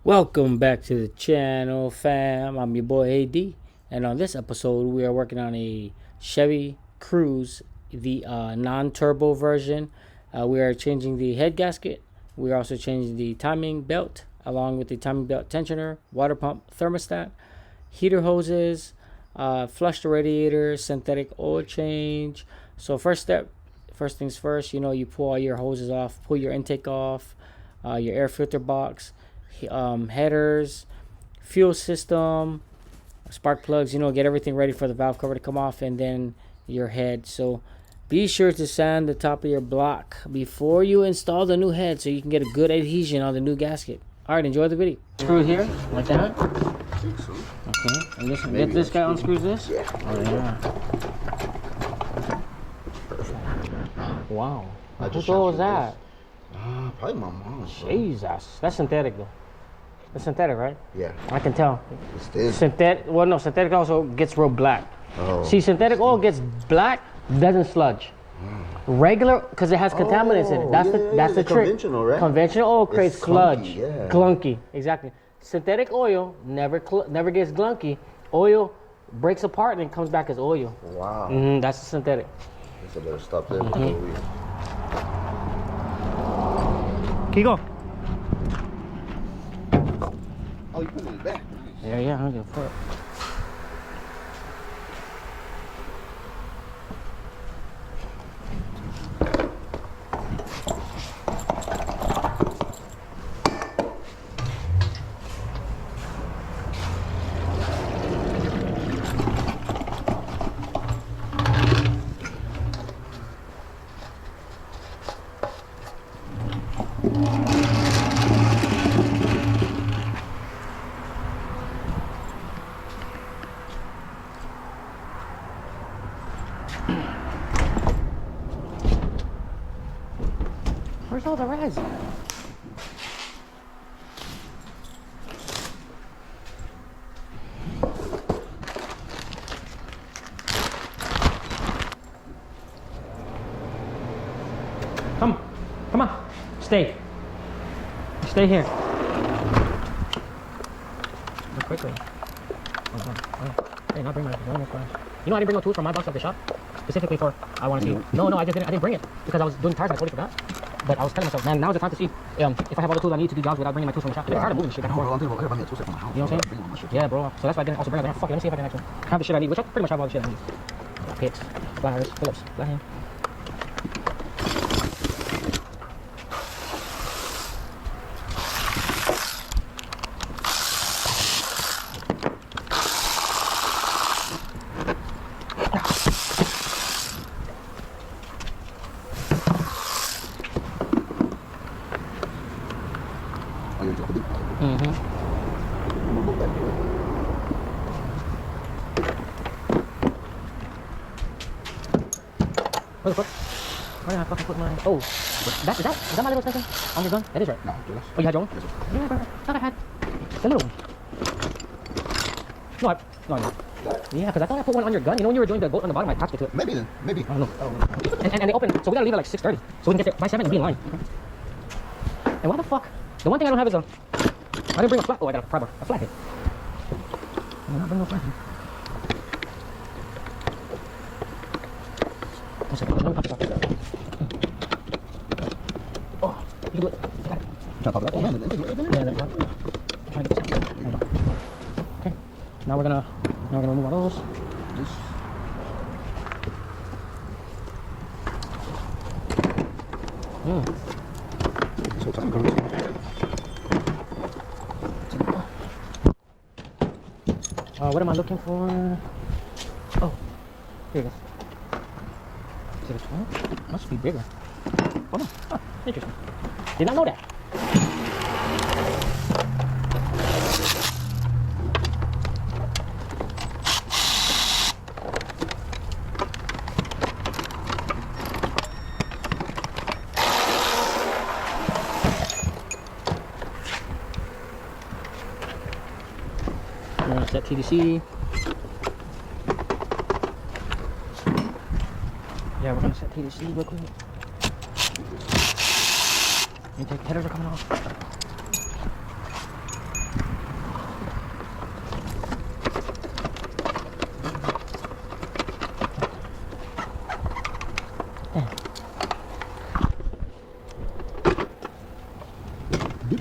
Welcome back to the channel, fam. I'm your boy AD, and on this episode, we are working on a Chevy Cruz, the non-turbo version. We are changing the head gasket. We are also changing the timing belt, along with the timing belt tensioner, water pump, thermostat, heater hoses, flush the radiator, synthetic oil change. So first things first, you pull all your hoses off, pull your intake off, your air filter box, headers, fuel system, spark plugs, get everything ready for the valve cover to come off, and then your head. So be sure to sand the top of your block before you install the new head so you can get a good adhesion on the new gasket. Alright, enjoy the video. Screw here, like that. Okay, and this guy unscrews this? Yeah. Oh yeah. Wow. Whose oil was that? Probably my mom's. Jesus. That's synthetic though. It's synthetic, right? Yeah. I can tell. It's thin. Synthetic also gets real black. Oh. See, synthetic oil gets black, doesn't sludge. Regular, because it has contaminants in it. That's the trick. Conventional, right? Conventional oil creates It's sludge. clunky, yeah. Clunky, exactly. Synthetic oil never gets glunky. Oil breaks apart and it comes back as oil. Wow. That's the synthetic. I guess I better stop there. Kiko. Oh, you put it in the back. Nice. Yeah, I don't give a fuck. Where's all the res? Come on, stay here. Go quickly. Hey, not bring my flash. You know I didn't bring no tools from my box at the shop specifically for I want to see. No, I didn't bring it because I was doing tires and I totally forgot. But I was telling myself, man, now's the time to see if I have all the tools I need to do jobs without bringing my tools from the shop. It's hard to move shit back and forth. You know what I'm saying? Yeah, bro. So that's why I didn't also bring it. Fuck it, let me see if I can actually have the shit I need, which I pretty much have all the shit I need. Picks, pliers, Phillips, flat hand. What the fuck? Where did I fucking put my... Oh, is that my little extension on your gun? That is right. No, Oh, you had your own? Yeah, bro. I thought I had the little one. No, I didn't. Yeah, because I thought I put one on your gun. You know when you were doing the bolt on the bottom, I attached it to it. Maybe. I don't know. And they open, so we gotta leave at like 6:30. So we can get there by 7 and be in line. And why the fuck? The one thing I don't have is I didn't bring a flat. Oh, I got a flathead. I did not bring no flathead. One second, let me pop this off. Oh, you can do it. I got it. Trying to pop it up. Yeah, that's right. I'm trying to get this out. Hold on. Okay. Now we're gonna remove all those. So time goes. What am I looking for? Oh, here it is. Is it a 12? Must be bigger. Hold on. Oh, interesting. Did not know that. I'm gonna set TDC. Yeah, we're gonna set TDC real quick. Intake headers are coming off.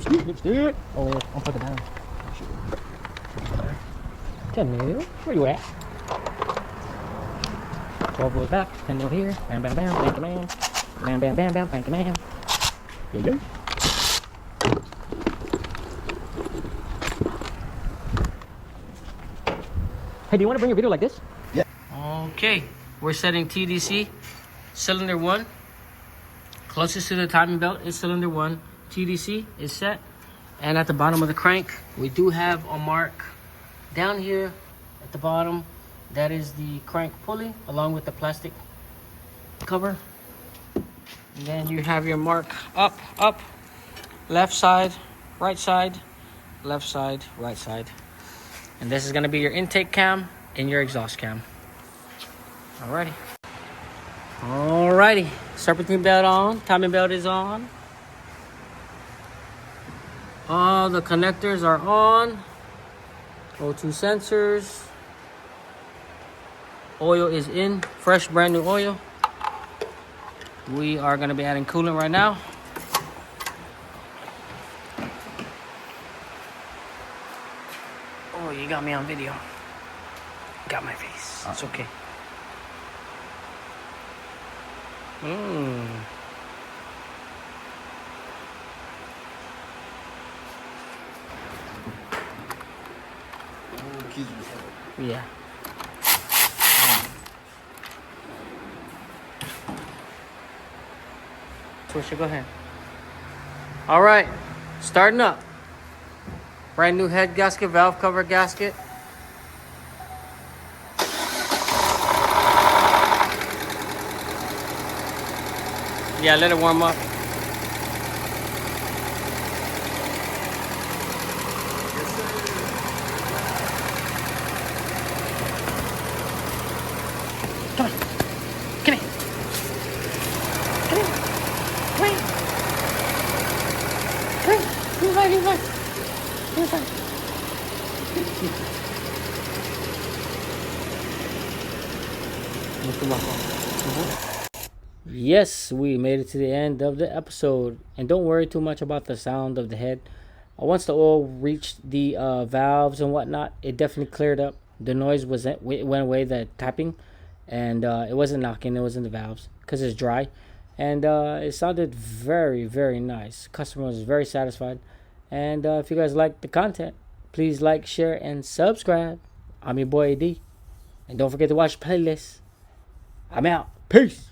Lipstick. Oh, I'll put it down. Canoe, where you at? 12 goes back, 10 go here. Bam, bam, bam, bam, bam. Bam, bam, bam, bam, bam, bam. Yeah, yeah. Hey, do you want to bring your video like this? Yeah. Okay, we're setting TDC, cylinder 1. Closest to the timing belt is cylinder 1. TDC is set. And at the bottom of the crank, we do have a mark down here at the bottom. That is the crank pulley along with the plastic cover. And then you have your mark up, left side, right side, left side, right side. And this is gonna be your intake cam and your exhaust cam. Alrighty. Alrighty. Serpentine belt on, timing belt is on. All the connectors are on. O2 sensors. Oil is in, fresh brand new oil. We are gonna be adding coolant right now. Oh, you got me on video. Got my face. It's okay. Yeah. Twisha, go ahead. All right, starting up. Brand new head gasket, valve cover gasket. Yeah, let it warm up. Come on. Come here. Come here. Come here. Come here. Come inside, come inside. Come inside. Yes, we made it to the end of the episode. And don't worry too much about the sound of the head. Once the oil reached the valves and whatnot, it definitely cleared up. The noise went away, the tapping. And it wasn't knocking, it was in the valves because it's dry. And it sounded very, very nice. Customer was very satisfied. And if you guys like the content, please like, share, and subscribe. I'm your boy AD. And don't forget to watch the playlist. I'm out. Peace.